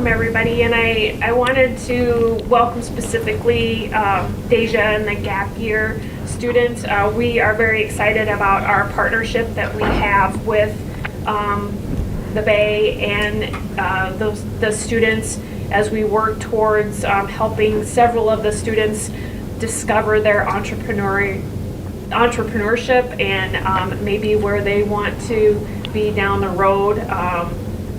welcome everybody, and I wanted to welcome specifically Deja and the Gap Year students. We are very excited about our partnership that we have with the Bay and the students as we work towards helping several of the students discover their entrepreneurship and maybe where they want to be down the road. I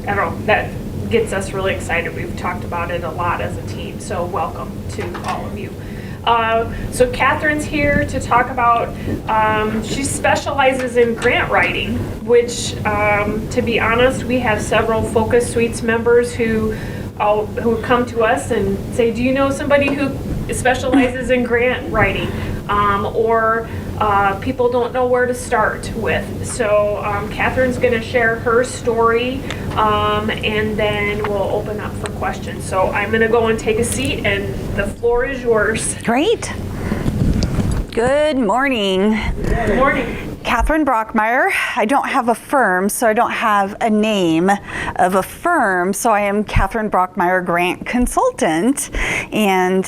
don't know, that gets us really excited. We've talked about it a lot as a team, so welcome to all of you. So Kathryn's here to talk about, she specializes in grant writing, which to be honest, we have several Focus Suites members who come to us and say, do you know somebody who specializes in grant writing? Or people don't know where to start with. So Kathryn's going to share her story, and then we'll open up for questions. So I'm going to go and take a seat, and the floor is yours. Great. Good morning. Good morning. Kathryn Brockmeier. I don't have a firm, so I don't have a name of a firm, so I am Kathryn Brockmeier Grant Consultant, and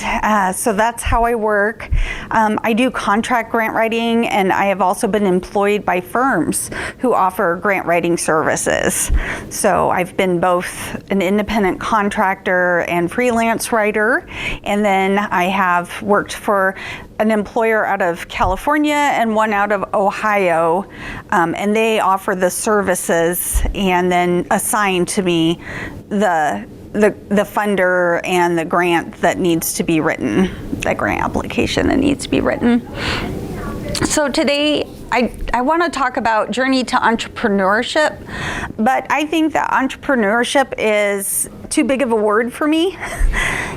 so that's how I work. I do contract grant writing, and I have also been employed by firms who offer grant writing services. So I've been both an independent contractor and freelance writer, and then I have worked for an employer out of California and one out of Ohio, and they offer the services and then assign to me the funder and the grant that needs to be written, the grant application that needs to be written. So today I want to talk about journey to entrepreneurship, but I think that entrepreneurship is too big of a word for me.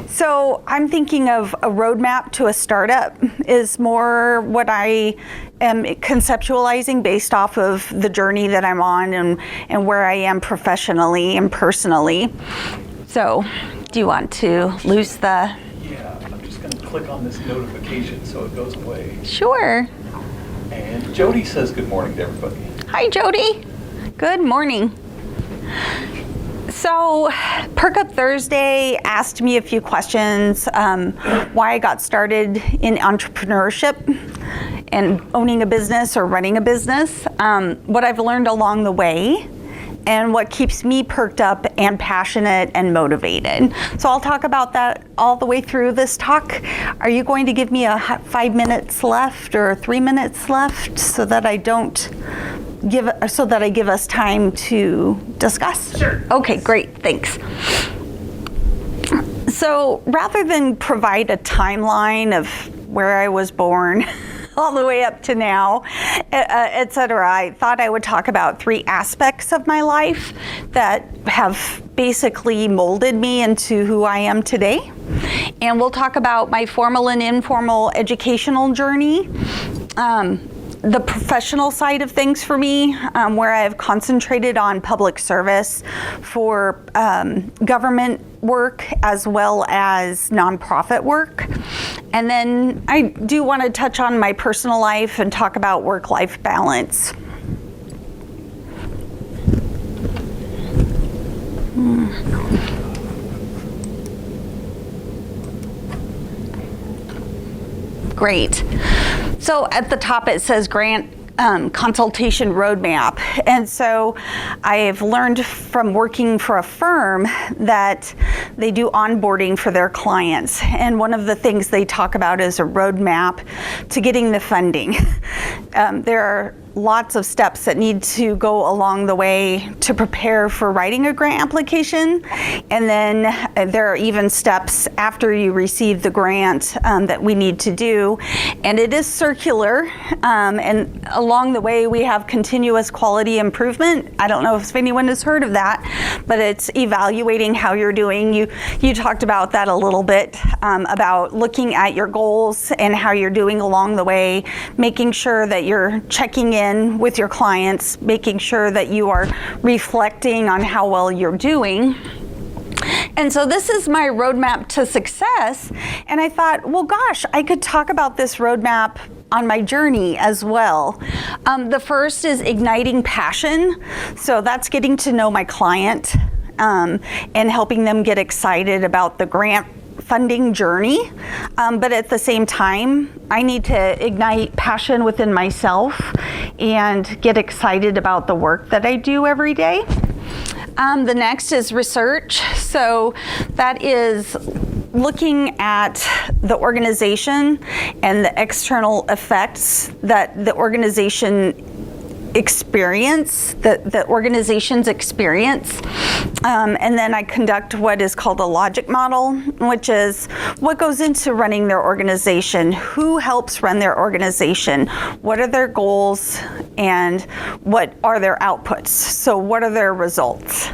So I'm thinking of a roadmap to a startup is more what I am conceptualizing based off of the journey that I'm on and where I am professionally and personally. So do you want to lose the... Yeah, I'm just going to click on this notification so it goes away. Sure. And Jody says good morning to everybody. Hi, Jody. Good morning. So, Perk Up Thursday asked me a few questions, why I got started in entrepreneurship and owning a business or running a business, what I've learned along the way, and what keeps me perked up and passionate and motivated. So I'll talk about that all the way through this talk. Are you going to give me 5 minutes left or 3 minutes left so that I give us time to discuss? Sure. Okay, great, thanks. So rather than provide a timeline of where I was born all the way up to now, etc., I thought I would talk about 3 aspects of my life that have basically molded me into who I am today. And we'll talk about my formal and informal educational journey, the professional side of things for me, where I've concentrated on public service for government work as well as nonprofit work. And then I do want to touch on my personal life and talk about work-life balance. Great. So at the top it says grant consultation roadmap. And so I've learned from working for a firm that they do onboarding for their clients. And one of the things they talk about is a roadmap to getting the funding. There are lots of steps that need to go along the way to prepare for writing a grant application. And then there are even steps after you receive the grant that we need to do. And it is circular. And along the way, we have continuous quality improvement. I don't know if anyone has heard of that, but it's evaluating how you're doing. You talked about that a little bit, about looking at your goals and how you're doing along the way, making sure that you're checking in with your clients, making sure that you are reflecting on how well you're doing. And so this is my roadmap to success. And I thought, well, gosh, I could talk about this roadmap on my journey as well. The first is igniting passion. So that's getting to know my client and helping them get excited about the grant funding journey. But at the same time, I need to ignite passion within myself and get excited about the work that I do every day. The next is research. So that is looking at the organization and the external effects that the organizations experience, and then I conduct what is called a logic model, which is what goes into running their organization, who helps run their organization, what are their goals, and what are their outputs, so what are their results.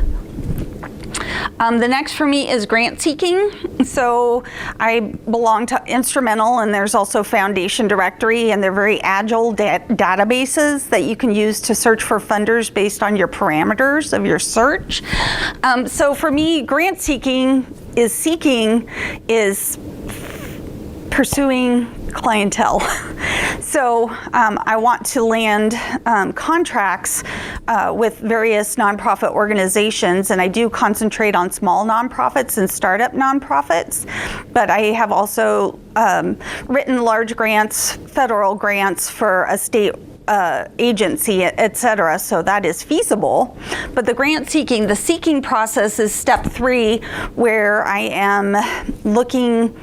The next for me is grant seeking. So I belong to Instrumental, and there's also Foundation Directory, and they're very agile databases that you can use to search for funders based on your parameters of your search. So for me, grant seeking is pursuing clientele. So I want to land contracts with various nonprofit organizations, and I do concentrate on small nonprofits and startup nonprofits, but I have also written large grants, federal grants for a state agency, et cetera, so that is feasible. But the seeking process is step 3, where I am looking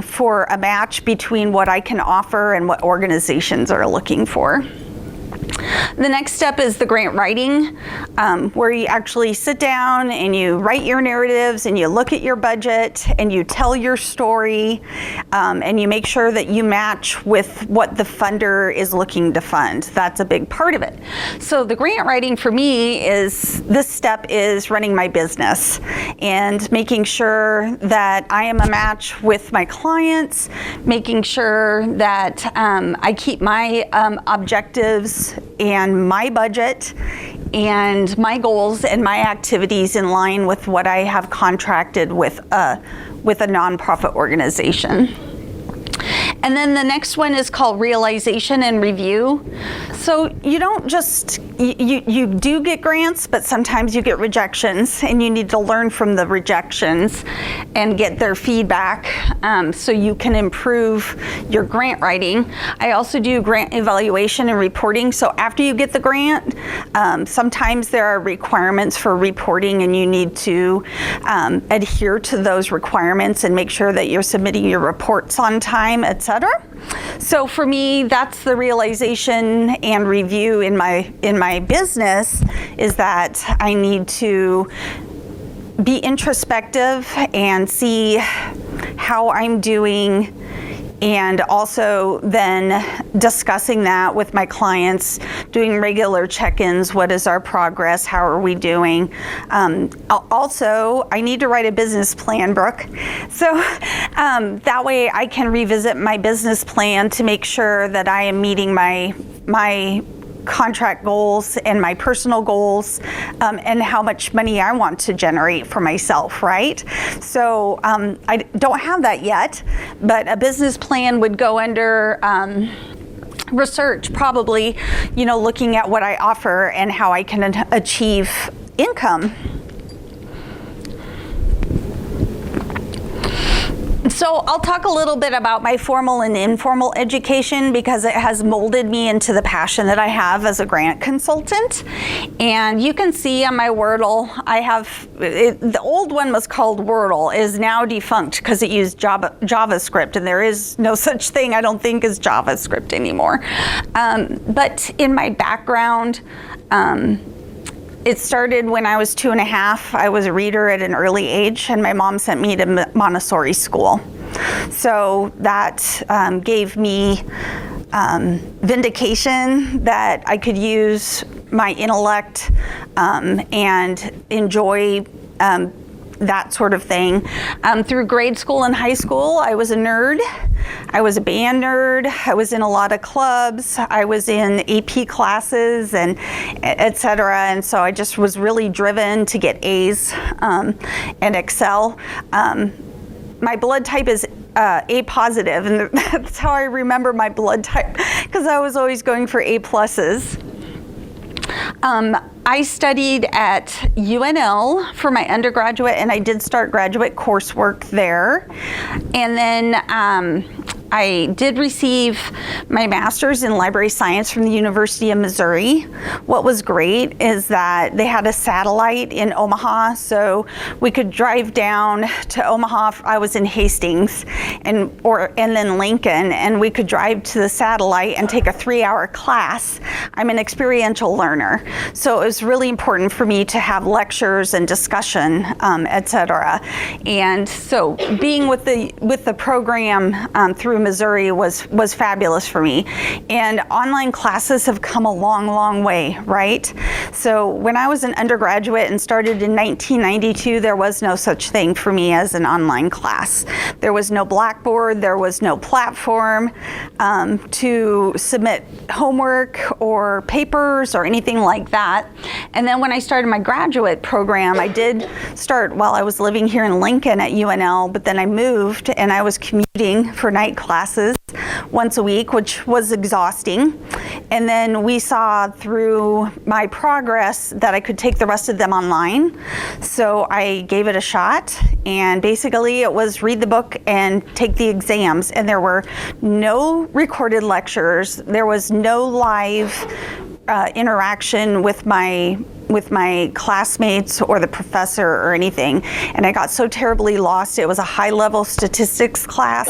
for a match between what I can offer and what organizations are looking for. The next step is the grant writing, where you actually sit down and you write your narratives and you look at your budget and you tell your story, and you make sure that you match with what the funder is looking to fund. That's a big part of it. So the grant writing for me this step is running my business and making sure that I am a match with my clients, making sure that I keep my objectives and my budget and my goals and my activities in line with what I have contracted with a nonprofit organization. And then the next one is called realization and review. So you don't just, you do get grants, but sometimes you get rejections, and you need to learn from the rejections and get their feedback so you can improve your grant writing. I also do grant evaluation and reporting. So after you get the grant, sometimes there are requirements for reporting, and you need to adhere to those requirements and make sure that you're submitting your reports on time, etc. So for me, that's the realization and review in my business, is that I need to be introspective and see how I'm doing, and also then discussing that with my clients, doing regular check-ins. What is our progress? How are we doing? Also, I need to write a business plan, Brooke. So that way I can revisit my business plan to make sure that I am meeting my contract goals and my personal goals, and how much money I want to generate for myself, right? So I don't have that yet, but a business plan would go under research, probably, looking at what I offer and how I can achieve income. So I'll talk a little bit about my formal and informal education, because it has molded me into the passion that I have as a grant consultant. And you can see on my Wordle, the old one was called Wordle, is now defunct because it used JavaScript, and there is no such thing, I don't think, as JavaScript anymore. But in my background, it started when I was 2.5. I was a reader at an early age, and my mom sent me to Montessori school. So that gave me vindication that I could use my intellect and enjoy that sort of thing. Through grade school and high school, I was a nerd. I was a band nerd. I was in a lot of clubs. I was in AP classes and et cetera. And so I just was really driven to get A's and excel. My blood type is A positive, and that's how I remember my blood type, because I was always going for A pluses. I studied at UNL for my undergraduate, and I did start graduate coursework there. And then I did receive my master's in library science from the University of Missouri. What was great is that they had a satellite in Omaha, so we could drive down to Omaha. I was in Hastings and then Lincoln, and we could drive to the satellite and take a 3-hour class. I'm an experiential learner, so it was really important for me to have lectures and discussion, etc. And so being with the program through Missouri was fabulous for me. And online classes have come a long, long way, right? So when I was an undergraduate and started in 1992, there was no such thing for me as an online class. There was no Blackboard, there was no platform to submit homework or papers or anything like that. And then when I started my graduate program, I did start while I was living here in Lincoln at UNL, but then I moved and I was commuting for night classes once a week, which was exhausting. And then we saw through my progress that I could take the rest of them online. So I gave it a shot, and basically it was read the book and take the exams. And there were no recorded lectures. There was no live interaction with my classmates or the professor or anything. And I got so terribly lost. It was a high-level statistics class,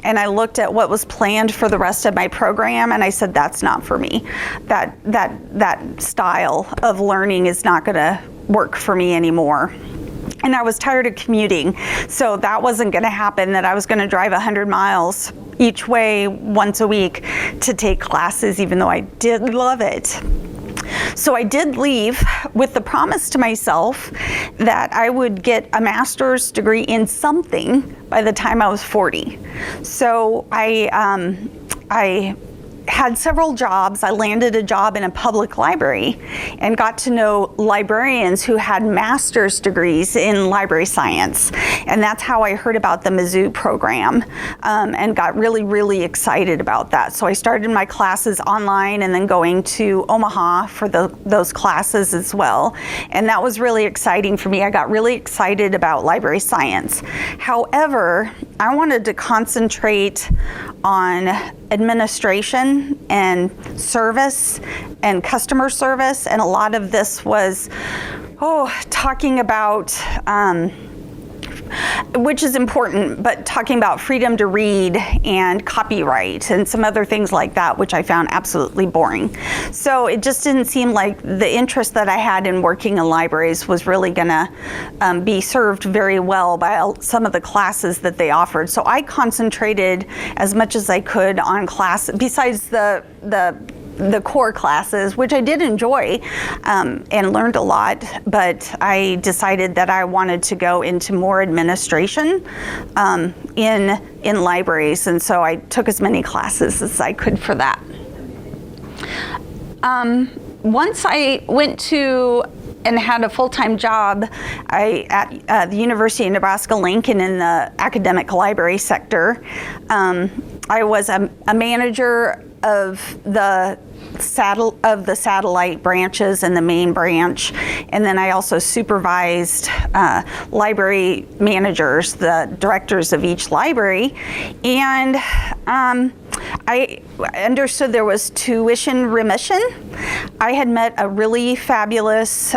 and I looked at what was planned for the rest of my program, and I said, that's not for me. That style of learning is not going to work for me anymore. And I was tired of commuting, so that wasn't going to happen, that I was going to drive 100 miles each way once a week to take classes, even though I did love it. So I did leave with the promise to myself that I would get a master's degree in something by the time I was 40. So I had several jobs. I landed a job in a public library and got to know librarians who had master's degrees in library science. And that's how I heard about the Mizzou program and got really, really excited about that. So I started my classes online and then going to Omaha for those classes as well. And that was really exciting for me. I got really excited about library science. However, I wanted to concentrate on administration and service and customer service, and a lot of this was talking about which is important, but talking about freedom to read and copyright and some other things like that, which I found absolutely boring. So it just didn't seem like the interest that I had in working in libraries was really gonna be served very well by some of the classes that they offered. So I concentrated as much as I could on class, besides the core classes, which I did enjoy and learned a lot, but I decided that I wanted to go into more administration in libraries, and so I took as many classes as I could for that. Once I went to and had a full-time job at the University of Nebraska-Lincoln in the academic library sector. I was a manager of the satellite branches and the main branch, and then I also supervised library managers, the directors of each library, and I understood there was tuition remission. I had met a really fabulous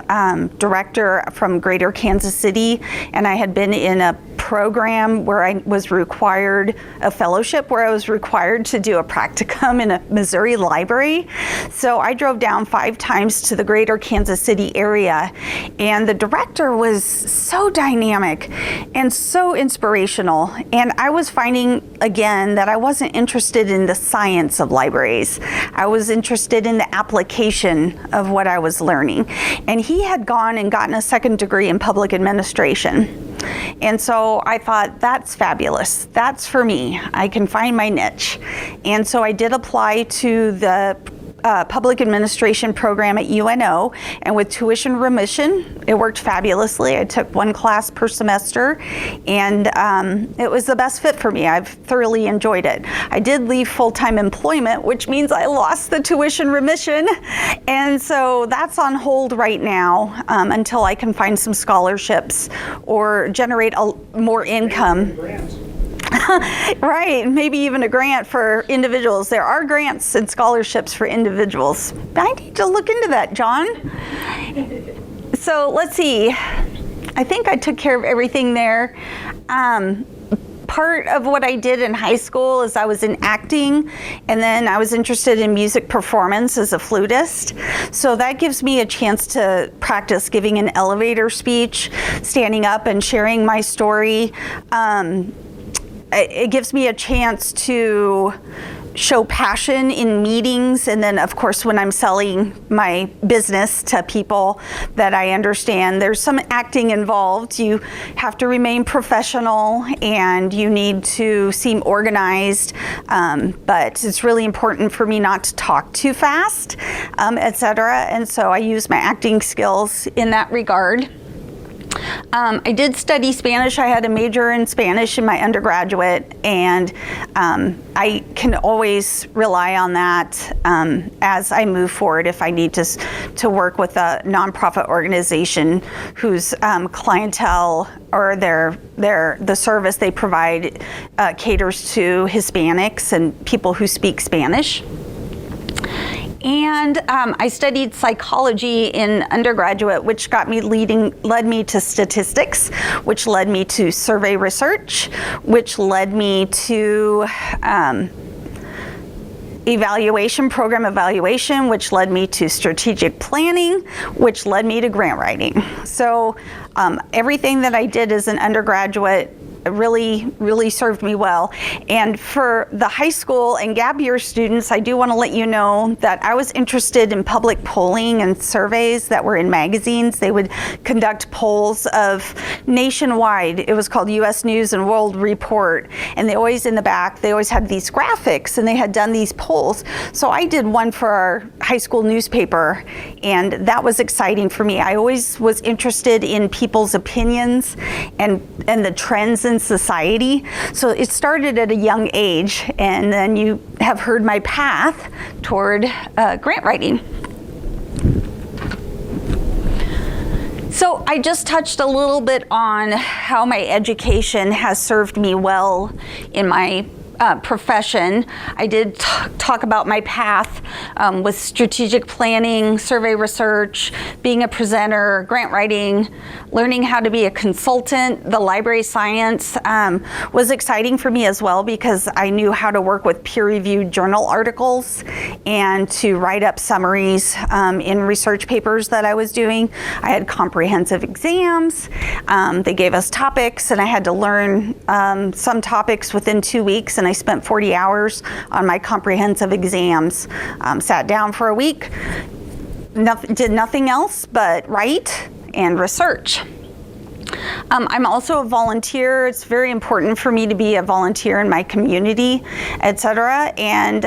director from Greater Kansas City, and I had been in a program where I was required, a fellowship where I was required to do a practicum in a Missouri library. So I drove down 5 times to the Greater Kansas City area, and the director was so dynamic and so inspirational. And I was finding again that I wasn't interested in the science of libraries. I was interested in the application of what I was learning. And he had gone and gotten a second degree in public administration. And so I thought, that's fabulous. That's for me. I can find my niche. And so I did apply to the public administration program at UNO, and with tuition remission, it worked fabulously. I took one class per semester, and it was the best fit for me. I've thoroughly enjoyed it. I did leave full-time employment, which means I lost the tuition remission, and so that's on hold right now until I can find some scholarships or generate more income. Right, maybe even a grant for individuals. There are grants and scholarships for individuals. I need to look into that, John. So let's see. I think I took care of everything there. Part of what I did in high school is I was in acting, and then I was interested in music performance as a flutist. So that gives me a chance to practice giving an elevator speech, standing up and sharing my story. It gives me a chance to show passion in meetings, and then of course when I'm selling my business to people that I understand there's some acting involved. You have to remain professional and you need to seem organized, but it's really important for me not to talk too fast, etc. And so I use my acting skills in that regard. I did study Spanish. I had a major in Spanish in my undergraduate, and I can always rely on that as I move forward if I need to work with a nonprofit organization whose clientele or the service they provide caters to Hispanics and people who speak Spanish. And I studied psychology in undergraduate, which led me to statistics, which led me to survey research, which led me to program evaluation, which led me to strategic planning, which led me to grant writing. So everything that I did as an undergraduate really served me well. And for the high school and gap year students, I do want to let you know that I was interested in public polling and surveys that were in magazines. They would conduct polls of nationwide. It was called U.S. News and World Report. And they always in the back, they always had these graphics, and they had done these polls. So I did one for our high school newspaper, and that was exciting for me. I always was interested in people's opinions and the trends in society. So it started at a young age, and then you have heard my path toward grant writing. So I just touched a little bit on how my education has served me well in my profession. I did talk about my path with strategic planning, survey research, being a presenter, grant writing, learning how to be a consultant. The library science was exciting for me as well because I knew how to work with peer-reviewed journal articles and to write up summaries in research papers that I was doing. I had comprehensive exams. They gave us topics, and I had to learn some topics within 2 weeks, and I spent 40 hours on my comprehensive exams. Sat down for a week, did nothing else but write and research. I'm also a volunteer. It's very important for me to be a volunteer in my community, etc., and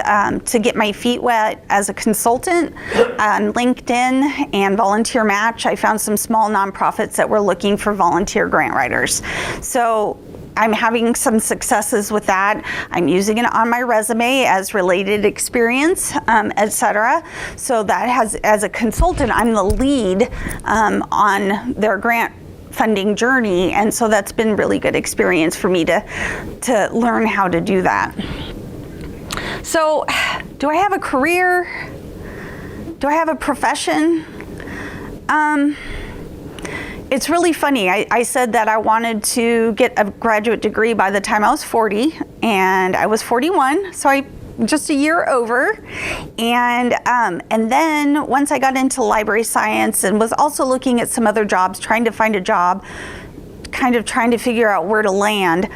to get my feet wet as a consultant on LinkedIn and Volunteer Match. I found some small nonprofits that were looking for volunteer grant writers. So I'm having some successes with that. I'm using it on my resume as related experience, etc. So that has, as a consultant, I'm the lead on their grant funding journey, and so that's been really good experience for me to learn how to do that. So, do I have a career? Do I have a profession? It's really funny. I said that I wanted to get a graduate degree by the time I was 40, and I was 41, so I just a year over. And then once I got into library science and was also looking at some other jobs, trying to find a job, kind of trying to figure out where to land,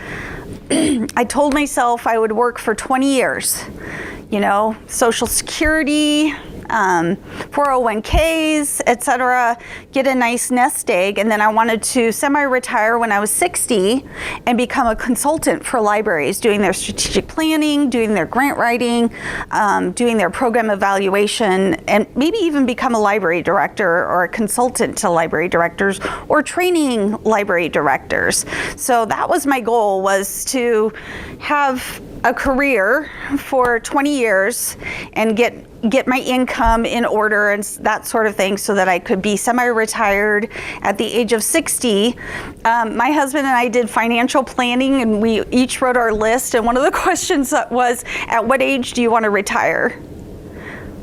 I told myself I would work for 20 years. You know, Social Security, 401ks, etc., get a nice nest egg. And then I wanted to semi-retire when I was 60 and become a consultant for libraries, doing their strategic planning, doing their grant writing, doing their program evaluation, and maybe even become a library director or a consultant to library directors or training library directors. So that was my goal, was to have a career for 20 years and get my income in order and that sort of thing, so that I could be semi-retired at the age of 60. My husband and I did financial planning, and we each wrote our list, and one of the questions was, at what age do you want to retire?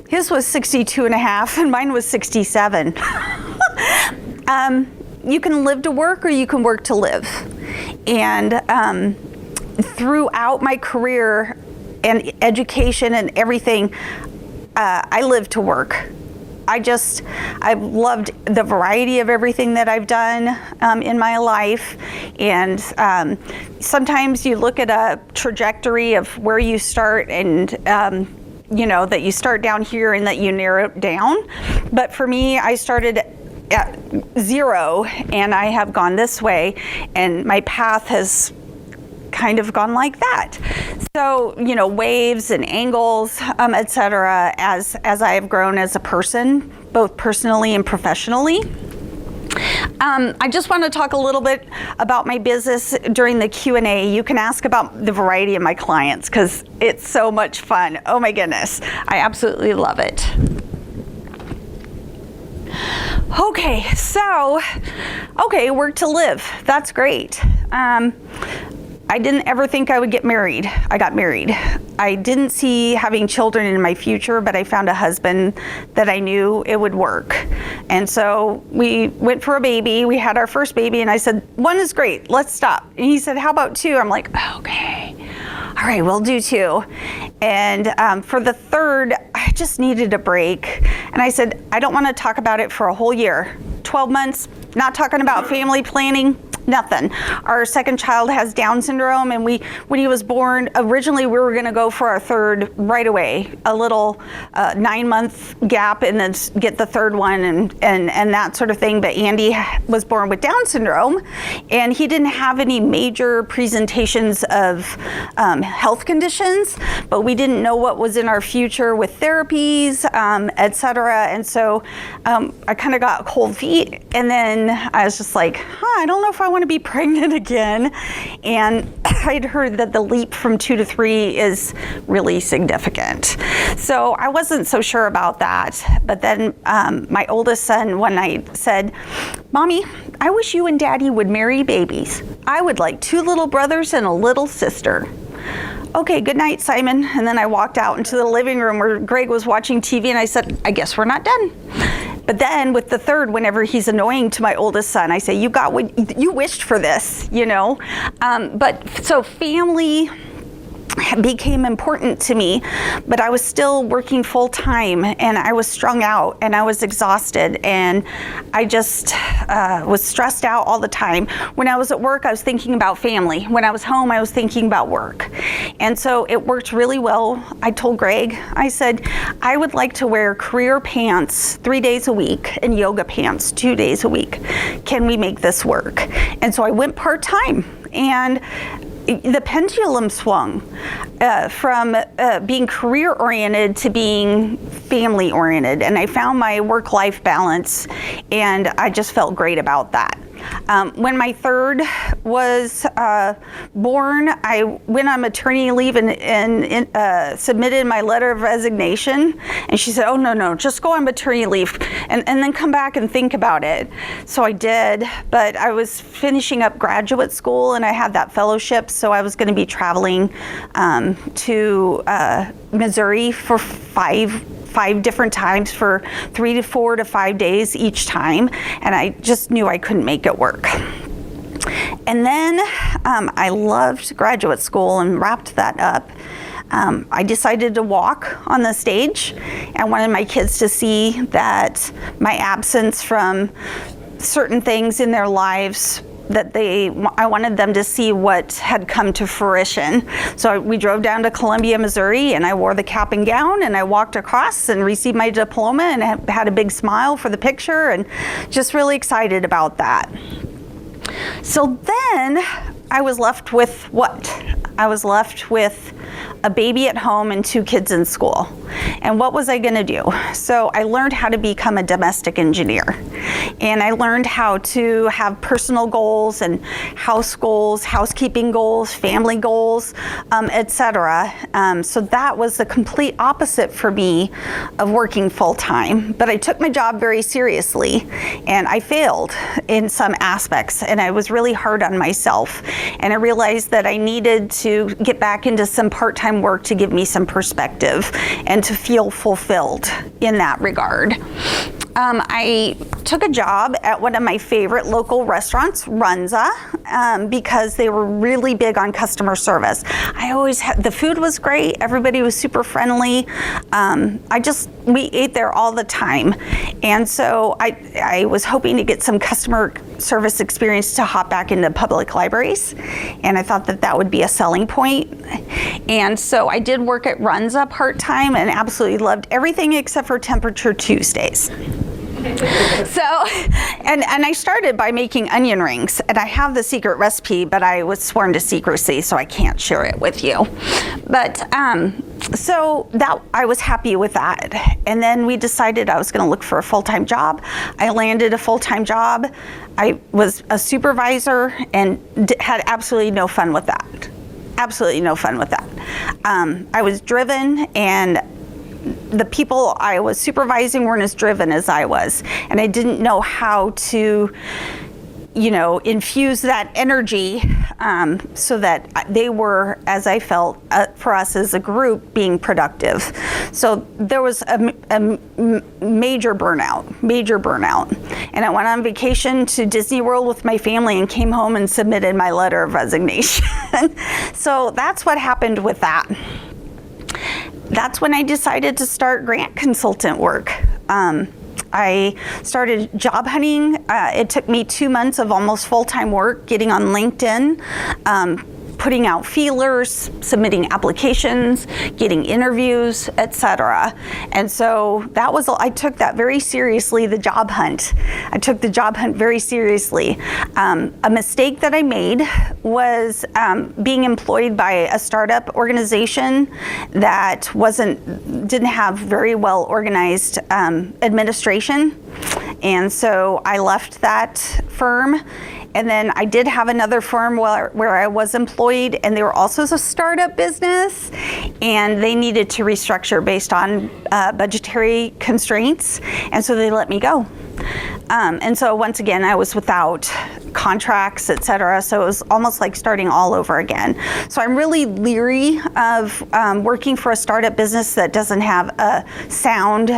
His was 62 and a half, and mine was 67. You can live to work, or you can work to live. And throughout my career and education and everything, I live to work. I've loved the variety of everything that I've done in my life. And sometimes you look at a trajectory of where you start, and that you start down here and that you narrow it down. But for me, I started at 0 and I have gone this way, and my path has kind of gone like that. So, waves and angles, etc., as I have grown as a person, both personally and professionally. I just want to talk a little bit about my business during the Q&A. You can ask about the variety of my clients, because it's so much fun. Oh my goodness, I absolutely love it. Okay, so, work to live. That's great. I didn't ever think I would get married. I got married. I didn't see having children in my future, but I found a husband that I knew it would work. And so we went for a baby. We had our first baby, and I said, 1 is great, let's stop. And he said, how about 2? I'm like, okay, all right, we'll do 2. And for the 3rd, I just needed a break. And I said, I don't want to talk about it for a whole year. 12 months, not talking about family planning, nothing. Our second child has Down syndrome, and when he was born, originally we were going to go for our 3rd right away, a little 9-month gap, and then get the 3rd one and that sort of thing. But Andy was born with Down syndrome, and he didn't have any major presentations of health conditions, but we didn't know what was in our future with therapies, etc. And so I kind of got cold feet, and then I was just like, I don't know if I want to be pregnant again. And I'd heard that the leap from 2 to 3 is really significant. So I wasn't so sure about that. But then my oldest son one night said, Mommy, I wish you and Daddy would marry babies. I would like 2 little brothers and a little sister. Okay, good night, Simon. And then I walked out into the living room where Greg was watching TV, and I said, I guess we're not done. But then with the 3rd, whenever he's annoying to my oldest son, I say, you got what you wished for this, But so family became important to me, but I was still working full time, and I was strung out, and I was exhausted, and I just was stressed out all the time. When I was at work, I was thinking about family. When I was home, I was thinking about work. And so it worked really well. I told Greg, I said, I would like to wear career pants 3 days a week and yoga pants 2 days a week. Can we make this work? And so I went part-time, and the pendulum swung from being career-oriented to being family-oriented, and I found my work-life balance, and I just felt great about that. When my 3rd was born, I went on maternity leave and submitted my letter of resignation. And she said, oh, no, just go on maternity leave and then come back and think about it. So I did, but I was finishing up graduate school, and I had that fellowship, so I was going to be traveling to Missouri for five different times for 3 to 4 to 5 days each time, and I just knew I couldn't make it work. And then I loved graduate school and wrapped that up. I decided to walk on the stage. I wanted my kids to see that my absence from certain things in their lives I wanted them to see what had come to fruition. So we drove down to Columbia, Missouri, and I wore the cap and gown, and I walked across and received my diploma, and I had a big smile for the picture, and just really excited about that. So then I was left with what? I was left with a baby at home and 2 kids in school. And what was I going to do? So I learned how to become a domestic engineer. And I learned how to have personal goals and house goals, housekeeping goals, family goals, etc. So that was the complete opposite for me of working full-time. But I took my job very seriously, and I failed in some aspects, and I was really hard on myself. And I realized that I needed to get back into some part-time work to give me some perspective and to feel fulfilled in that regard. I took a job at one of my favorite local restaurants, Runza, because they were really big on customer service. I always had, the food was great, everybody was super friendly. We ate there all the time. And so I was hoping to get some customer service experience to hop back into public libraries. And I thought that that would be a selling point. And so I did work at Runza part-time and absolutely loved everything except for Temperature Tuesdays. So, and I started by making onion rings, and I have the secret recipe, but I was sworn to secrecy, so I can't share it with you. But so that I was happy with that. And then we decided I was going to look for a full-time job. I landed a full-time job. I was a supervisor and had absolutely no fun with that. Absolutely no fun with that. I was driven, and the people I was supervising weren't as driven as I was, and I didn't know how to, infuse that energy so that they were, as I felt, for us as a group, being productive. So there was a major burnout. And I went on vacation to Disney World with my family and came home and submitted my letter of resignation. So that's what happened with that. That's when I decided to start grant consultant work. I started job hunting. It took me 2 months of almost full-time work, getting on LinkedIn, putting out feelers, submitting applications, getting interviews, etc. And so that was, I took that very seriously, the job hunt. I took the job hunt very seriously. A mistake that I made was being employed by a startup organization that didn't have very well organized administration. And so I left that firm. And then I did have another firm where I was employed, and they were also a startup business, and they needed to restructure based on budgetary constraints, and so they let me go. And so once again, I was without contracts, etc. So it was almost like starting all over again. So I'm really leery of working for a startup business that doesn't have a sound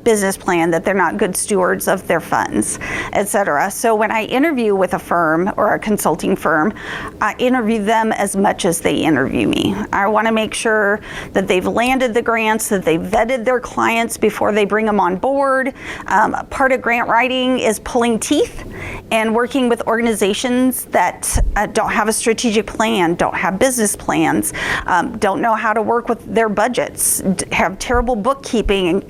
business plan, that they're not good stewards of their funds, etc. So when I interview with a firm or a consulting firm, I interview them as much as they interview me. I want to make sure that they've landed the grants, that they've vetted their clients before they bring them on board. Part of grant writing is pulling teeth and working with organizations that don't have a strategic plan, don't have business plans, don't know how to work with their budgets, have terrible bookkeeping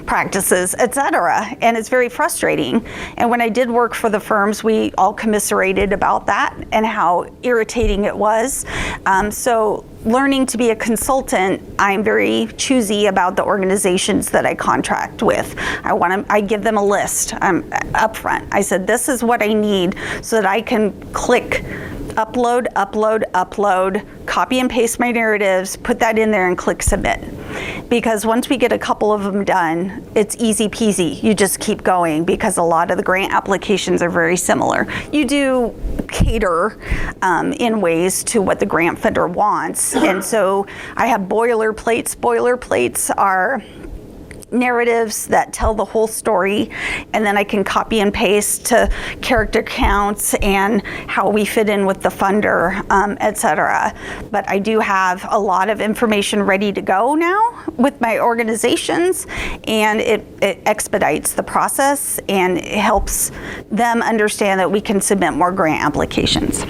practices, etc. And it's very frustrating. And when I did work for the firms, we all commiserated about that and how irritating it was. So learning to be a consultant, I'm very choosy about the organizations that I contract with. I give them a list up front. I said, this is what I need so that I can click upload, copy and paste my narratives, put that in there and click submit. Because once we get a couple of them done, it's easy peasy. You just keep going because a lot of the grant applications are very similar. You do cater in ways to what the grant funder wants. And so I have boilerplates. Boilerplates are narratives that tell the whole story, and then I can copy and paste to character counts and how we fit in with the funder, etc. But I do have a lot of information ready to go now with my organizations, and it expedites the process and it helps them understand that we can submit more grant applications.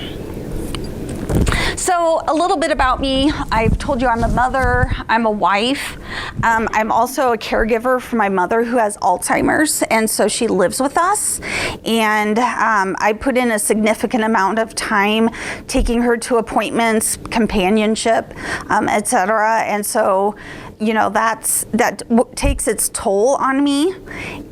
So a little bit about me. I've told you I'm a mother, I'm a wife. I'm also a caregiver for my mother who has Alzheimer's, and so she lives with us. And I put in a significant amount of time taking her to appointments, companionship, etc. And so, that takes its toll on me.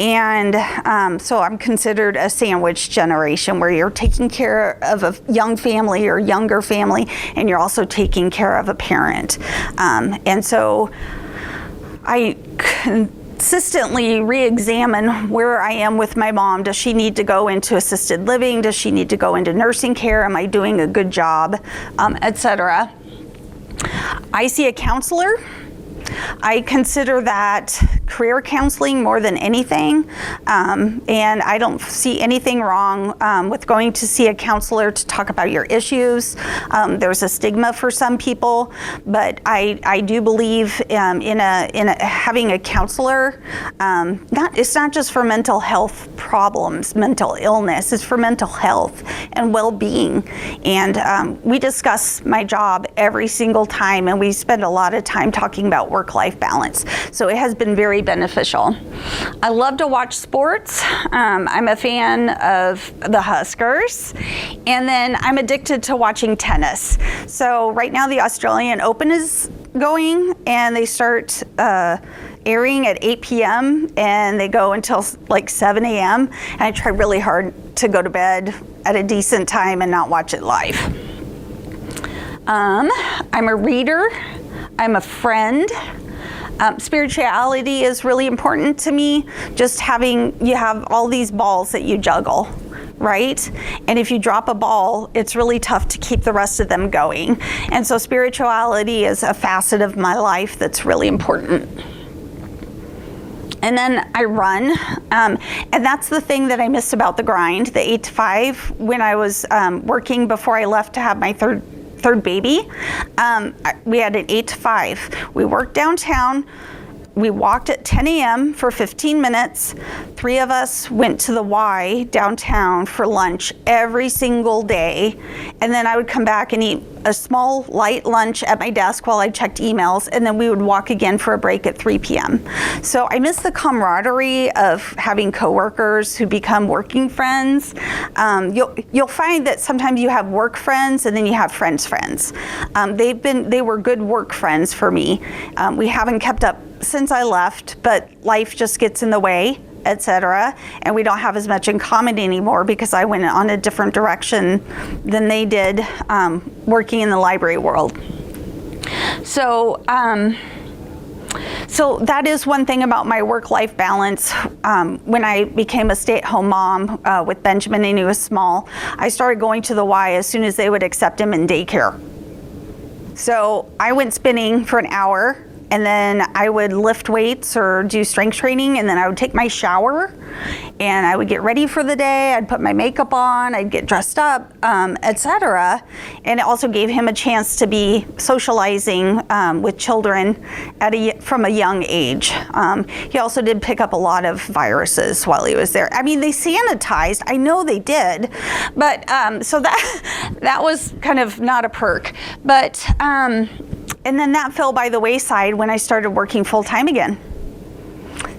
And so I'm considered a sandwich generation, where you're taking care of a young family or younger family, and you're also taking care of a parent. And so I consistently re-examine where I am with my mom. Does she need to go into assisted living? Does she need to go into nursing care? Am I doing a good job? Etc. I see a counselor. I consider that career counseling more than anything, and I don't see anything wrong with going to see a counselor to talk about your issues. There's a stigma for some people, but I do believe in having a counselor. It's not just for mental health problems, mental illness. It's for mental health and well-being. And we discuss my job every single time, and we spend a lot of time talking about work-life balance. So it has been very beneficial. I love to watch sports. I'm a fan of the Huskers. And then I'm addicted to watching tennis. So right now the Australian Open is going, and they start airing at 8 p.m. and they go until like 7 a.m. And I try really hard to go to bed at a decent time and not watch it live. I'm a reader. I'm a friend. Spirituality is really important to me. Just you have all these balls that you juggle, right? And if you drop a ball, it's really tough to keep the rest of them going. And so spirituality is a facet of my life that's really important. And then I run, and that's the thing that I missed about the grind, the 8 to 5, when I was working before I left to have my third baby. We had an 8 to 5. We worked downtown. We walked at 10 a.m. for 15 minutes. 3 of us went to the Y downtown for lunch every single day. And then I would come back and eat a small light lunch at my desk while I checked emails, and then we would walk again for a break at 3 p.m. So I miss the camaraderie of having coworkers who become working friends. You'll find that sometimes you have work friends and then you have friends. They were good work friends for me. We haven't kept up since I left, but life just gets in the way, etc. And we don't have as much in common anymore because I went on a different direction than they did, working in the library world. So that is one thing about my work-life balance. When I became a stay-at-home mom with Benjamin and he was small, I started going to the Y as soon as they would accept him in daycare. So I went spinning for an hour, and then I would lift weights or do strength training, and then I would take my shower and I would get ready for the day. I'd put my makeup on, I'd get dressed up, etc. And it also gave him a chance to be socializing with children from a young age. He also did pick up a lot of viruses while he was there. I mean, they sanitized, I know they did, but so that was kind of not a perk. But and then that fell by the wayside when I started working full-time again.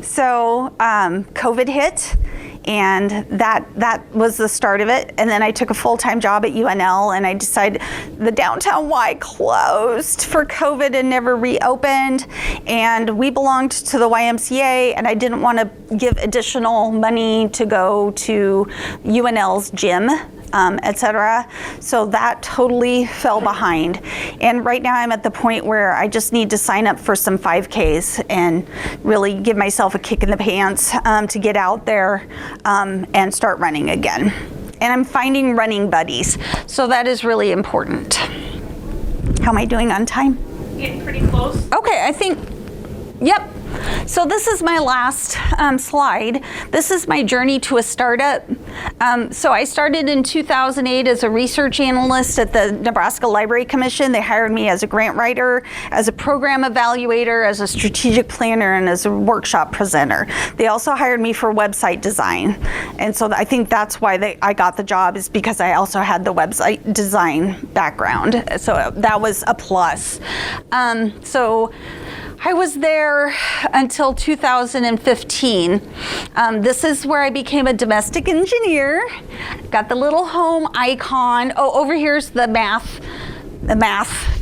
So COVID hit, and that was the start of it. And then I took a full-time job at UNL, and I decided the downtown Y closed for COVID and never reopened. And we belonged to the YMCA, and I didn't want to give additional money to go to UNL's gym, etc. So that totally fell behind. And right now I'm at the point where I just need to sign up for some 5Ks and really give myself a kick in the pants to get out there and start running again. And I'm finding running buddies. So that is really important. How am I doing on time? Getting pretty close. Okay, I think, yep. So this is my last slide. This is my journey to a startup. So I started in 2008 as a research analyst at the Nebraska Library Commission. They hired me as a grant writer, as a program evaluator, as a strategic planner, and as a workshop presenter. They also hired me for website design. And so I think that's why I got the job, is because I also had the website design background. So that was a plus. So I was there until 2015. This is where I became a domestic engineer. Got the little home icon. Oh, over here's the math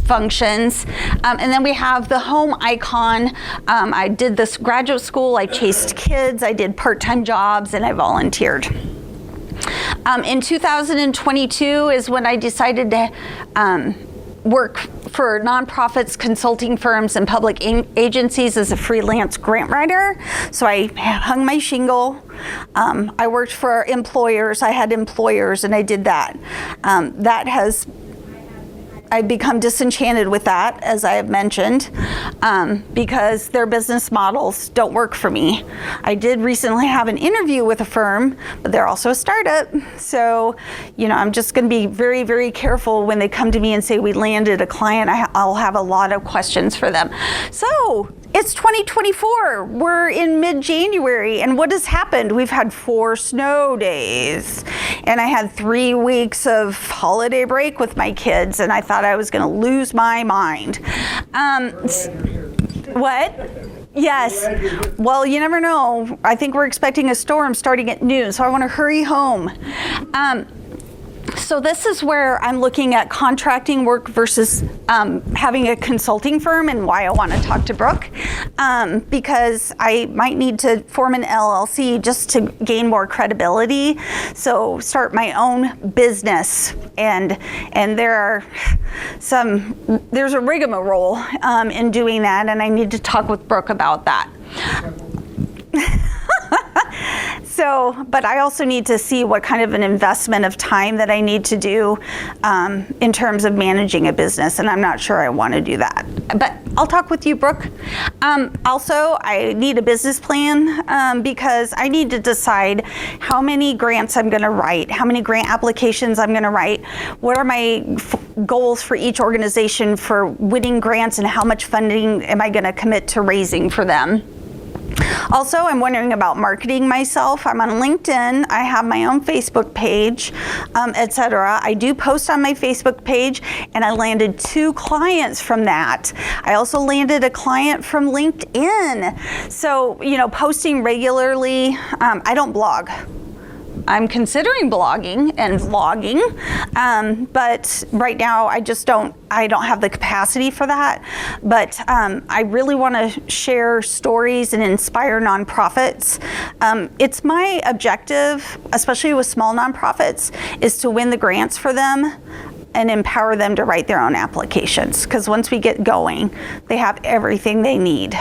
functions. And then we have the home icon. I did this graduate school. I chased kids. I did part-time jobs, and I volunteered. In 2022 is when I decided to work for nonprofits, consulting firms, and public agencies as a freelance grant writer. So I hung my shingle. I worked for employers. I had employers, and I did that. I've become disenchanted with that, as I have mentioned, because their business models don't work for me. I did recently have an interview with a firm, but they're also a startup. So, I'm just going to be very, very careful when they come to me and say we landed a client. I'll have a lot of questions for them. So, it's 2024. We're in mid-January, and what has happened? We've had 4 snow days, and I had 3 weeks of holiday break with my kids, and I thought I was going to lose my mind. What? Yes. Well, you never know. I think we're expecting a storm starting at noon, so I want to hurry home. So this is where I'm looking at contracting work versus having a consulting firm, and why I want to talk to Brooke, because I might need to form an LLC just to gain more credibility. So start my own business, and there's a rigmarole in doing that, and I need to talk with Brooke about that. But I also need to see what kind of an investment of time that I need to do in terms of managing a business, and I'm not sure I want to do that. But I'll talk with you, Brooke. Also, I need a business plan because I need to decide how many grants I'm going to write, how many grant applications I'm going to write, what are my goals for each organization for winning grants, and how much funding am I going to commit to raising for them. Also, I'm wondering about marketing myself. I'm on LinkedIn. I have my own Facebook page, etc. I do post on my Facebook page, and I landed 2 clients from that. I also landed a client from LinkedIn. So, posting regularly. I don't blog. I'm considering blogging and vlogging, but right now I don't have the capacity for that. But I really want to share stories and inspire nonprofits. It's my objective, especially with small nonprofits, is to win the grants for them and empower them to write their own applications. Because once we get going, they have everything they need.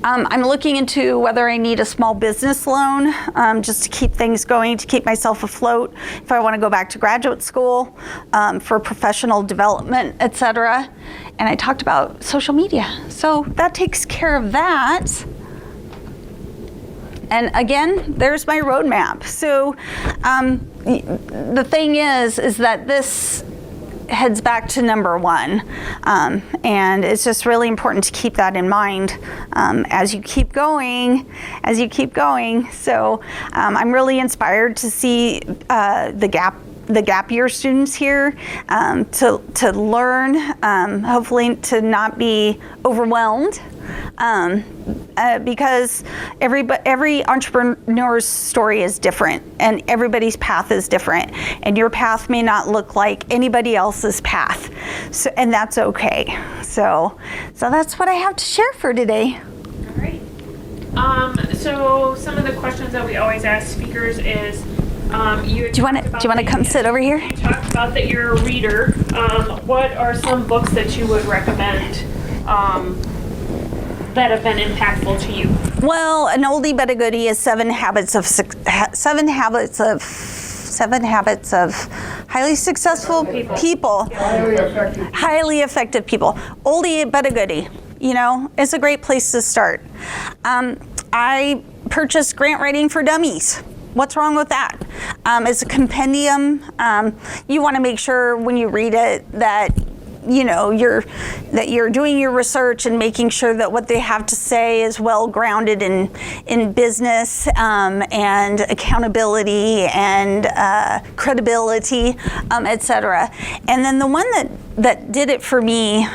I'm looking into whether I need a small business loan just to keep things going, to keep myself afloat if I want to go back to graduate school for professional development, etc. And I talked about social media. So that takes care of that. And again, there's my roadmap. So the thing is that this heads back to number 1, and it's just really important to keep that in mind as you keep going. So I'm really inspired to see the gap year students here to learn, hopefully to not be overwhelmed. Because every entrepreneur's story is different, and everybody's path is different, and your path may not look like anybody else's path, so, and that's okay. So that's what I have to share for today. All right. So some of the questions that we always ask speakers is, do you want to come sit over here? You talked about that you're a reader. What are some books that you would recommend that have been impactful to you? Well, an oldie but a goodie is Seven Habits of Highly Successful People. Highly effective people. Oldie but a goodie. You know, it's a great place to start. I purchased Grant Writing for Dummies. What's wrong with that? It's a compendium. You want to make sure when you read it that you know you're doing your research and making sure that what they have to say is well grounded in business and accountability and credibility, etc. And then the one that did it for me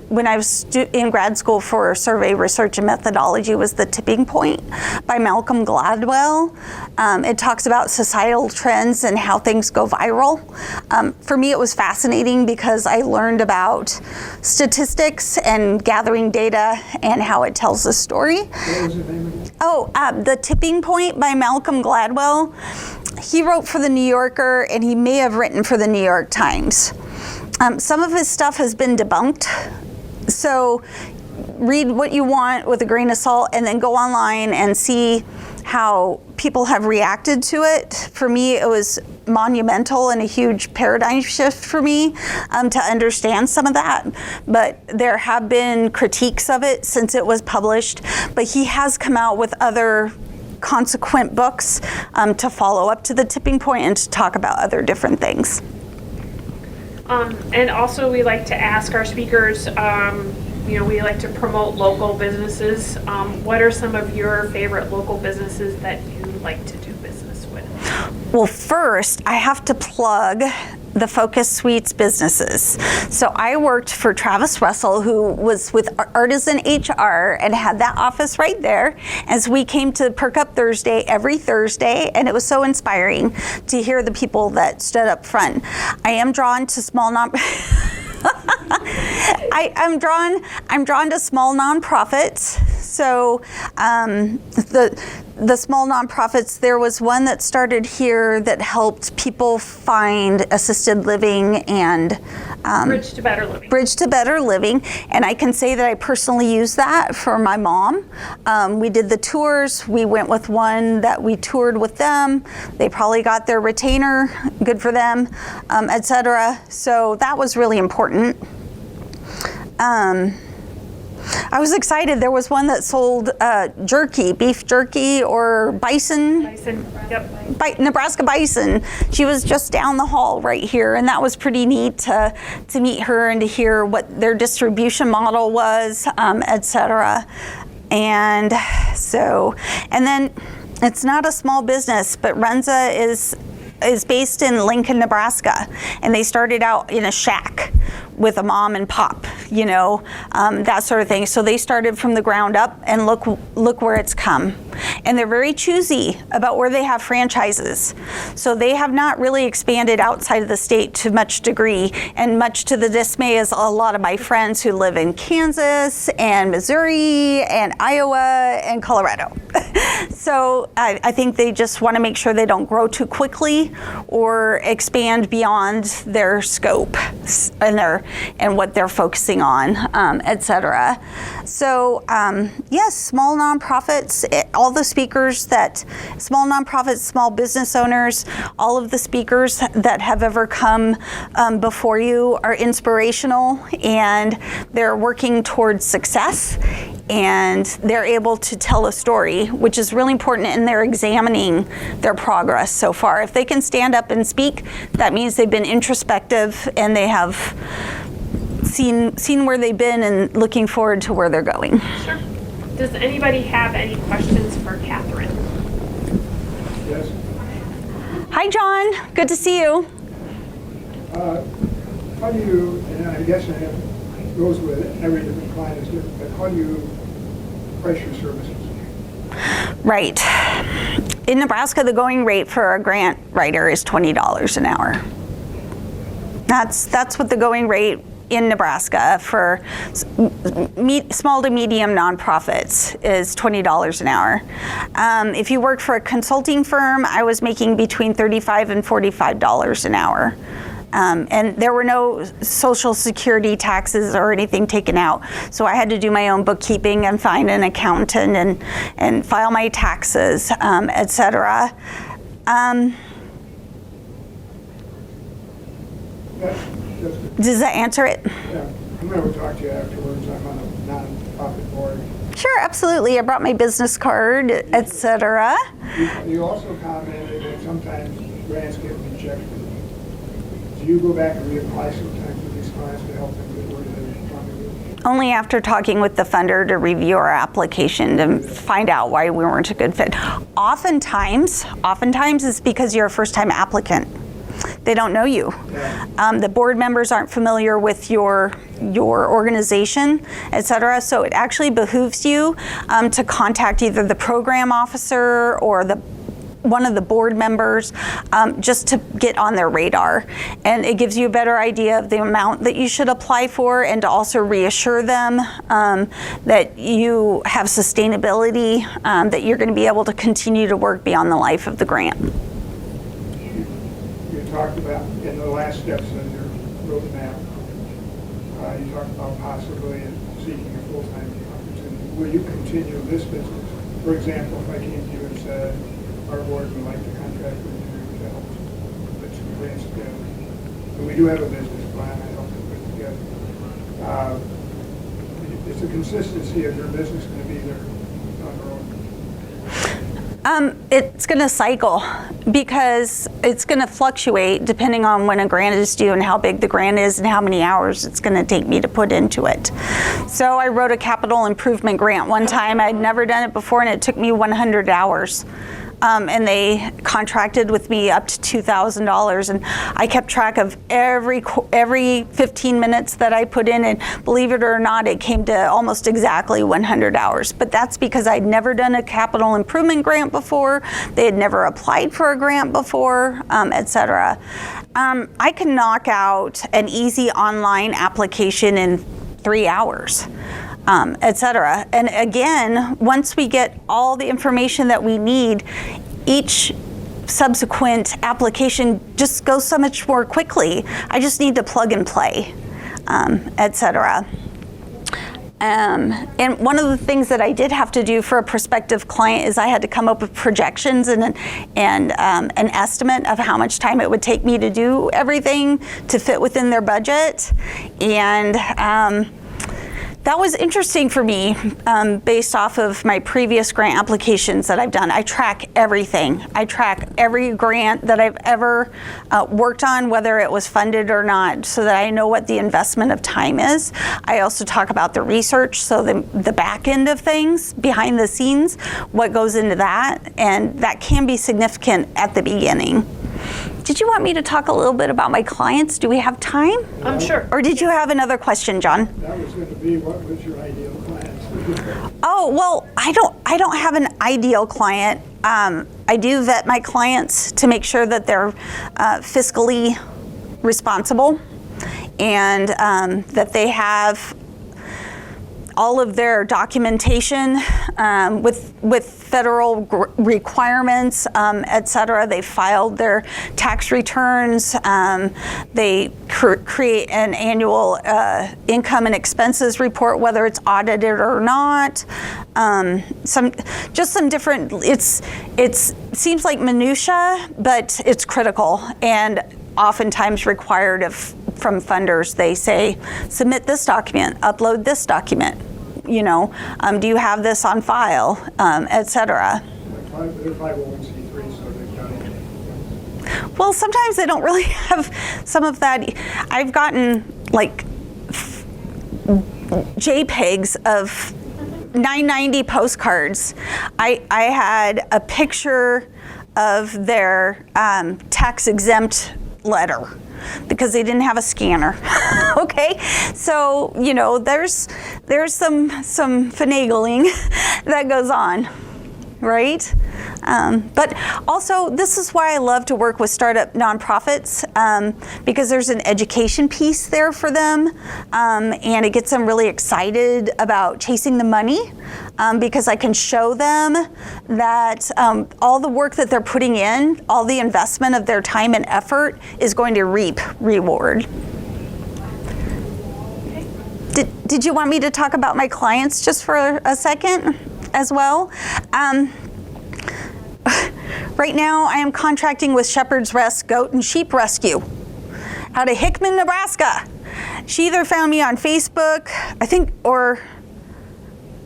when I was in grad school for survey research and methodology was The Tipping Point by Malcolm Gladwell. It talks about societal trends and how things go viral. For me, it was fascinating because I learned about statistics and gathering data and how it tells a story. What was the name again? The Tipping Point by Malcolm Gladwell. He wrote for The New Yorker, and he may have written for The New York Times. Some of his stuff has been debunked, so read what you want with a grain of salt and then go online and see how people have reacted to it. For me, it was monumental and a huge paradigm shift for me to understand some of that. But there have been critiques of it since it was published. But he has come out with other consequent books to follow up to The Tipping Point and to talk about other different things. And also we like to ask our speakers, we like to promote local businesses. What are some of your favorite local businesses that you like to do business with? Well, first, I have to plug the Focus Suites businesses. So I worked for Travis Russell, who was with Artisan HR and had that office right there as we came to Perk Up Thursday every Thursday, and it was so inspiring to hear the people that stood up front. I am drawn to small I'm drawn to small nonprofits. So the small nonprofits, there was one that started here that helped people find assisted living and Bridge to Better Living. Bridge to Better Living, and I can say that I personally used that for my mom. We did the tours. We went with one that we toured with them. They probably got their retainer, good for them, etc. So that was really important. I was excited. There was one that sold jerky, beef jerky or bison. Yep. Nebraska bison. She was just down the hall right here, and that was pretty neat to meet her and to hear what their distribution model was, etc. And then it's not a small business, but Renza is based in Lincoln, Nebraska, and they started out in a shack with a mom and pop, that sort of thing. So they started from the ground up, and look where it's come. And they're very choosy about where they have franchises. So they have not really expanded outside of the state to much degree, and much to the dismay is a lot of my friends who live in Kansas and Missouri and Iowa and Colorado. So I think they just want to make sure they don't grow too quickly or expand beyond their scope and what they're focusing on, etc. So yes, small nonprofits, all the speakers small nonprofits, small business owners, all of the speakers that have ever come before you are inspirational, and they're working towards success, and they're able to tell a story, which is really important, and they're examining their progress so far. If they can stand up and speak, that means they've been introspective and they have seen where they've been and looking forward to where they're going. Sure. Does anybody have any questions for Kathryn? Yes. Hi, John. Good to see you. How do you, and I guess it goes with it, every different client is different, but how do you price your services? Right. In Nebraska, the going rate for a grant writer is $20 an hour. That's what the going rate in Nebraska for small to medium nonprofits is $20 an hour. If you work for a consulting firm, I was making between $35 and $45 an hour. And there were no Social Security taxes or anything taken out. So I had to do my own bookkeeping and find an accountant and file my taxes, etc. That's good. Does that answer it? Yeah. I'm going to talk to you afterwards. I'm on a nonprofit board. Sure, absolutely. I brought my business card, etc. You also commented that sometimes grants get rejected. Do you go back and reapply sometimes with these clients to help them get where they want to go? Only after talking with the funder to review our application to find out why we weren't a good fit. Oftentimes it's because you're a first-time applicant. They don't know you. Yeah. The board members aren't familiar with your organization, et cetera. So it actually behooves you to contact either the program officer or one of the board members just to get on their radar. And it gives you a better idea of the amount that you should apply for, and to also reassure them that you have sustainability, that you're going to be able to continue to work beyond the life of the grant. You talked about in the last steps of your roadmap, you talked about possibly seeking a full-time opportunity. Will you continue this business? For example, if I came to you and said, our board would like to contract with you to help put some grants together. And we do have a business plan I help them put together. Is the consistency of your business going to be there on the road? It's going to cycle because it's going to fluctuate depending on when a grant is due and how big the grant is and how many hours it's going to take me to put into it. So I wrote a capital improvement grant one time. I'd never done it before, and it took me 100 hours. And they contracted with me up to $2,000, and I kept track of every 15 minutes that I put in, and believe it or not, it came to almost exactly 100 hours. But that's because I'd never done a capital improvement grant before, they had never applied for a grant before, etc. I can knock out an easy online application in 3 hours. Etc. And again, once we get all the information that we need, each subsequent application just goes so much more quickly. I just need to plug and play, etc. And one of the things that I did have to do for a prospective client is I had to come up with projections and an estimate of how much time it would take me to do everything to fit within their budget. And that was interesting for me based off of my previous grant applications that I've done. I track everything. I track every grant that I've ever worked on, whether it was funded or not, so that I know what the investment of time is. I also talk about the research, so the back end of things, behind the scenes, what goes into that, and that can be significant at the beginning. Did you want me to talk a little bit about my clients? Do we have time? I'm sure. Or did you have another question, John? That was going to be, what was your ideal client? Oh, well, I don't have an ideal client. I do vet my clients to make sure that they're fiscally responsible, and that they have all of their documentation with federal requirements, et cetera. They filed their tax returns. They create an annual income and expenses report, whether it's audited or not. Some different. It seems like minutia, but it's critical and oftentimes required from funders. They say, submit this document, upload this document, do you have this on file, et cetera. They're 501c3, so they've got it. Well, sometimes they don't really have some of that. I've gotten like JPEGs of 990 postcards. I had a picture of their tax exempt letter because they didn't have a scanner. Okay, so there's some finagling that goes on, right? But also, this is why I love to work with startup nonprofits, because there's an education piece there for them, and it gets them really excited about chasing the money, because I can show them that all the work that they're putting in, all the investment of their time and effort is going to reap reward. Did you want me to talk about my clients just for a second as well? Right now, I am contracting with Shepherd's Rest Goat and Sheep Rescue out of Hickman, Nebraska. She either found me on Facebook, I think, or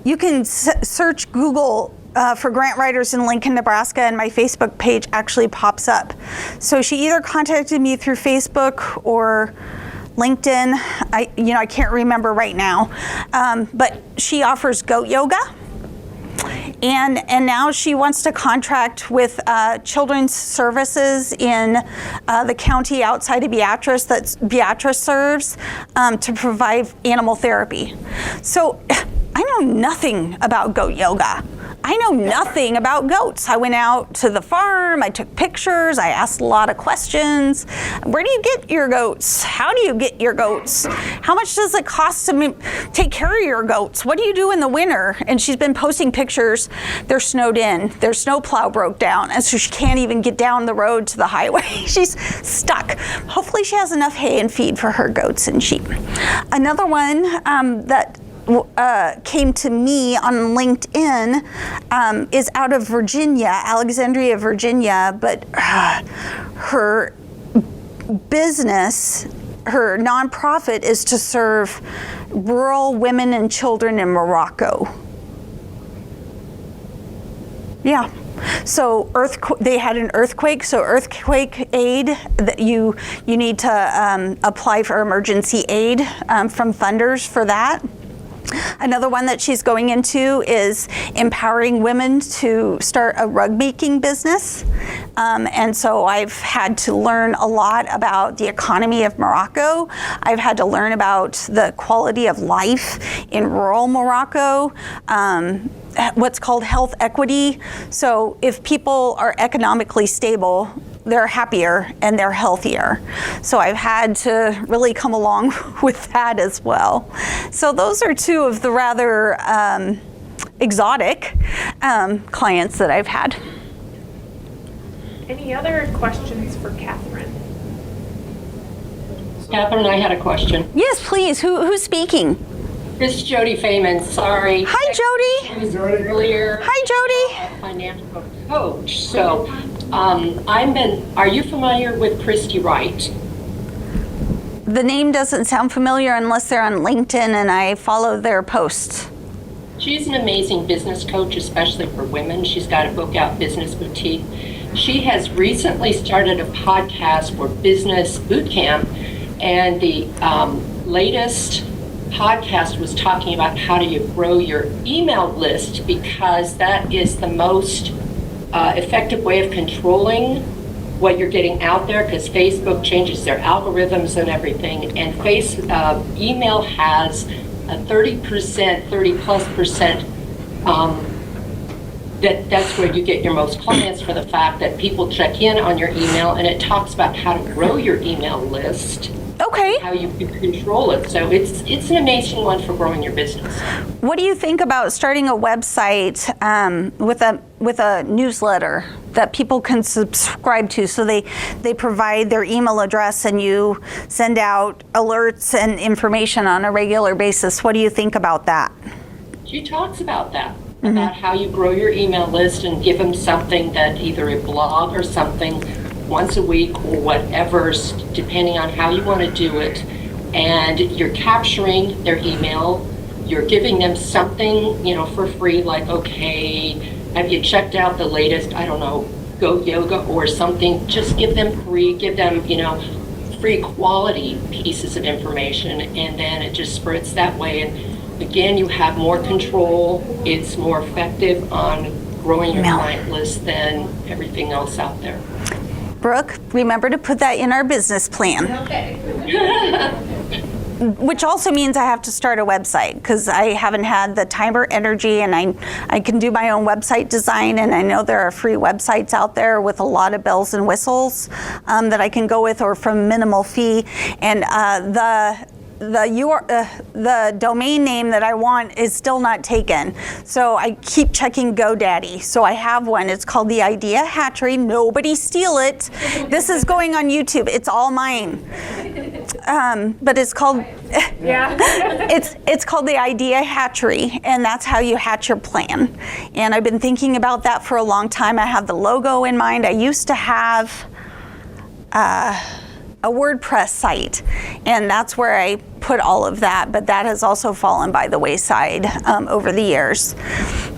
you can search Google for grant writers in Lincoln, Nebraska, and my Facebook page actually pops up. So she either contacted me through Facebook or LinkedIn. I can't remember right now, but she offers goat yoga. And now she wants to contract with children's services in the county outside of Beatrice that Beatrice serves to provide animal therapy. So I know nothing about goat yoga. I know nothing about goats. I went out to the farm, I took pictures, I asked a lot of questions. Where do you get your goats? How do you get your goats? How much does it cost to take care of your goats? What do you do in the winter? And she's been posting pictures. They're snowed in. Their snowplow broke down, and so she can't even get down the road to the highway. She's stuck. Hopefully she has enough hay and feed for her goats and sheep. Another one that came to me on LinkedIn is out of Virginia, Alexandria, Virginia, but her business, her nonprofit is to serve rural women and children in Morocco. Yeah. So they had an earthquake, so earthquake aid, that you need to apply for emergency aid from funders for that. Another one that she's going into is empowering women to start a rug making business. And so I've had to learn a lot about the economy of Morocco. I've had to learn about the quality of life in rural Morocco, what's called health equity. So if people are economically stable, they're happier and they're healthier. So I've had to really come along with that as well. So those are two of the rather exotic clients that I've had. Any other questions for Kathryn? Kathryn, I had a question. Yes, please. Who's speaking? This is Jody Feynman. Sorry. Hi, Jody. Earlier. Hi, A financial coach. So, are you familiar with Christy Wright? Jody. The name doesn't sound familiar unless they're on LinkedIn and I follow their posts. She's an amazing business coach, especially for women. She's got a book out, Business Boutique. She has recently started a podcast for Business Bootcamp, and the latest podcast was talking about how do you grow your email list, because that is the most effective way of controlling what you're getting out there, because Facebook changes their algorithms and everything, and email has a 30%, that's where you get your most clients, for the fact that people check in on your email, and it talks about how to grow your email list. Okay. How you can control it. So it's an amazing one for growing your business. What do you think about starting a website with a newsletter that people can subscribe to? So they provide their email address and you send out alerts and information on a regular basis. What do you think about that? She talks about that, about how you grow your email list and give them something, that either a blog or something once a week or whatever, depending on how you want to do it. And you're capturing their email, you're giving them something, for free, like, okay, have you checked out the latest, I don't know, goat yoga or something? Just give them free quality pieces of information, and then it just spreads that way. And again, you have more control. It's more effective on growing your client list than everything else out there. Brooke, remember to put that in our business plan. Okay. Which also means I have to start a website, because I haven't had the time or energy, and I can do my own website design, and I know there are free websites out there with a lot of bells and whistles that I can go with, or from minimal fee. And the domain name that I want is still not taken. So I keep checking GoDaddy. So I have one. It's called The Idea Hatchery. Nobody steal it. This is going on YouTube. It's all mine. But it's called it's called The Idea Hatchery, and that's how you hatch your plan. And I've been thinking about that for a long time. I have the logo in mind. I used to have a WordPress site, and that's where I put all of that. But that has also fallen by the wayside over the years.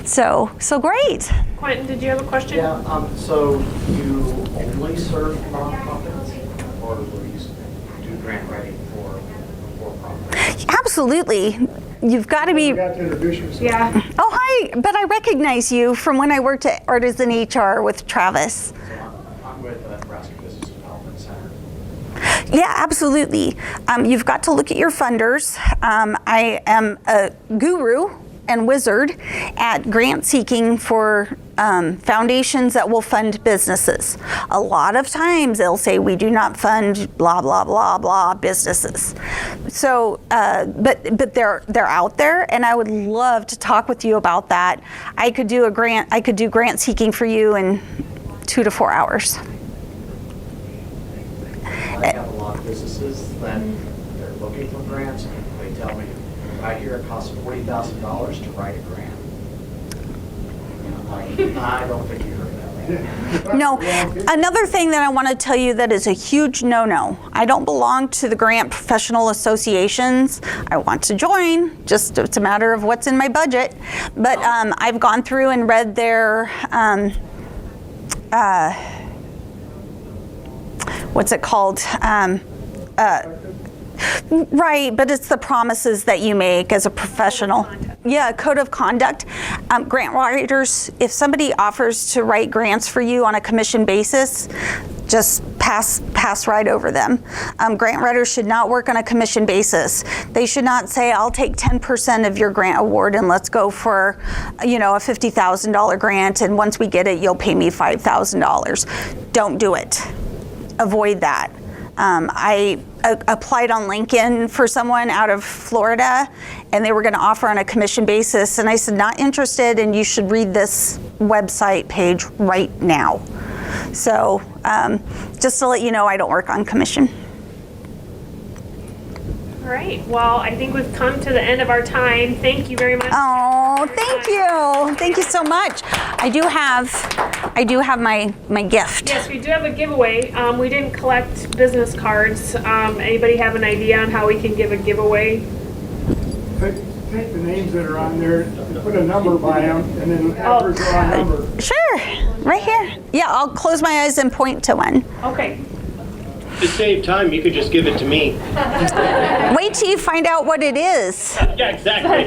So great. Quentin, did you have a question? Yeah, so you only serve nonprofits, or will you do grant writing for profits? Absolutely. You've got to be. You got to introduce yourself. Yeah. Oh, hi. But I recognize you from when I worked at Artisan HR with Travis. So I'm with the Nebraska Business Development Center. Yeah, absolutely. You've got to look at your funders. I am a guru and wizard at grant seeking for foundations that will fund businesses. A lot of times they'll say we do not fund blah blah blah blah businesses. So, but they're out there, and I would love to talk with you about that. I could do grant seeking for you in 2 to 4 hours. I have a lot of businesses that they're looking for grants. They tell me, right here, it costs $40,000 to write a grant. And I'm like, I don't think you heard that right. No, another thing that I want to tell you that is a huge no-no. I don't belong to the grant professional associations. I want to join, just it's a matter of what's in my budget. But I've gone through and read their, what's it called? Right, but it's the promises that you make as a professional. Yeah, code of conduct. Grant writers, if somebody offers to write grants for you on a commission basis, just pass right over them. Grant writers should not work on a commission basis. They should not say, I'll take 10% of your grant award and let's go for, a $50,000 grant, and once we get it, you'll pay me $5,000. Don't do it. Avoid that. I applied on LinkedIn for someone out of Florida, and they were going to offer on a commission basis, and I said, not interested, and you should read this website page right now. So just to let you know, I don't work on commission. All right. Well, I think we've come to the end of our time. Thank you very much. Oh, thank you. Thank you so much. I do have my gift. Yes, we do have a giveaway. We didn't collect business cards. Anybody have an idea on how we can give a giveaway? Take the names that are on there, put a number by them, and then have her draw a number. Sure, right here. Yeah, I'll close my eyes and point to one. Okay. To save time, you could just give it to me. Wait till you find out what it is. Yeah, exactly.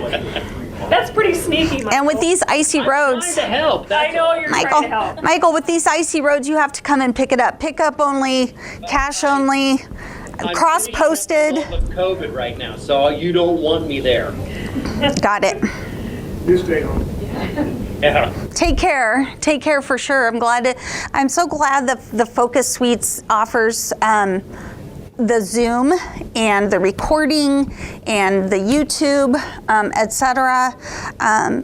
That's pretty sneaky, Michael. And with these icy roads, Trying to help. I know you're trying to help. Michael, with these icy roads, you have to come and pick it up. Pick up only, cash only, cross-posted. With COVID right now, so you don't want me there. Got it. You stay home. Yeah. Take care for sure. I'm so glad that the Focus Suites offers the Zoom and the recording and the YouTube, etc.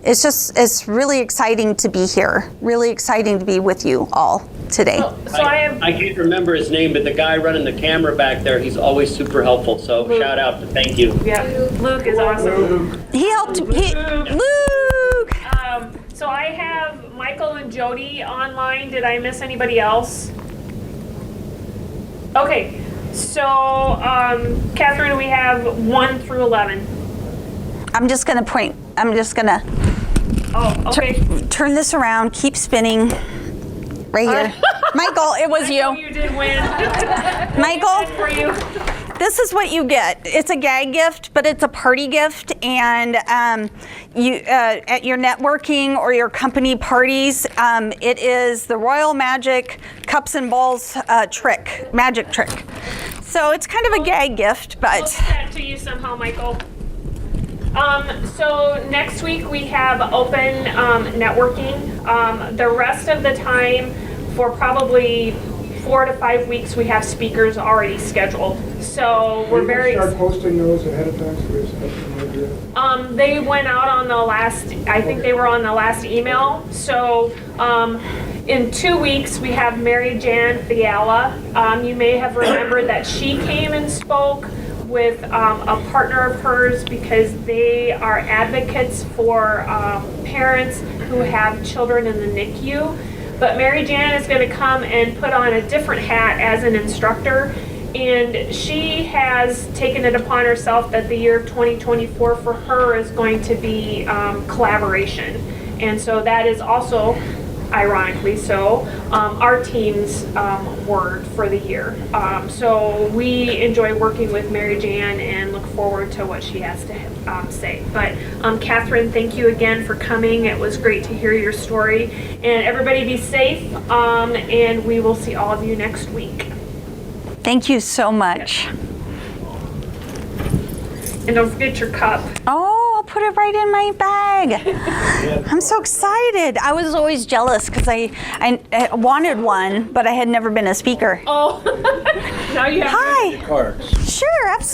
It's really exciting to be here. Really exciting to be with you all today. So I can't remember his name, but the guy running the camera back there, he's always super helpful. So Luke. shout out to thank you. Yeah, Luke is awesome. He helped. Luke. So I have Michael and Jody online. Did I miss anybody else? Okay. So, Kathryn, we have 1 through 11. I'm just gonna Oh, okay. turn this around. Keep spinning. Right here. Michael, it was Oh, you. you did win. Michael, For you. this is what you get. It's a gag gift, but it's a party gift, and you at your networking or your company parties, it is the Royal Magic Cups and Balls magic trick. So it's kind of a gag gift, We'll but get that to you somehow, Michael. So next week we have open networking. The rest of the time, for probably 4 to 5 weeks, we have speakers already scheduled. So we're very. Start posting those ahead of time, so we have some idea. They went out on the last. I think they were on the last email. So in 2 weeks we have Mary Jan Fiala. You may have remembered that she came and spoke with a partner of hers because they are advocates for parents who have children in the NICU. But Mary Jan is going to come and put on a different hat as an instructor, And she has taken it upon herself that the year 2024 for her is going to be collaboration. And so that is also, ironically so, our team's word for the year. So we enjoy working with Mary Jan and look forward to what she has to say. But Kathryn, thank you again for coming. It was great to hear your story. And everybody be safe, and we will see all of you next week. Thank you so much. And don't forget your cup. Oh, I'll put it right in my bag. I'm so excited. I was always jealous because I wanted one, but I had never been a speaker. Oh, now you have Hi. Cards. Sure, absolutely.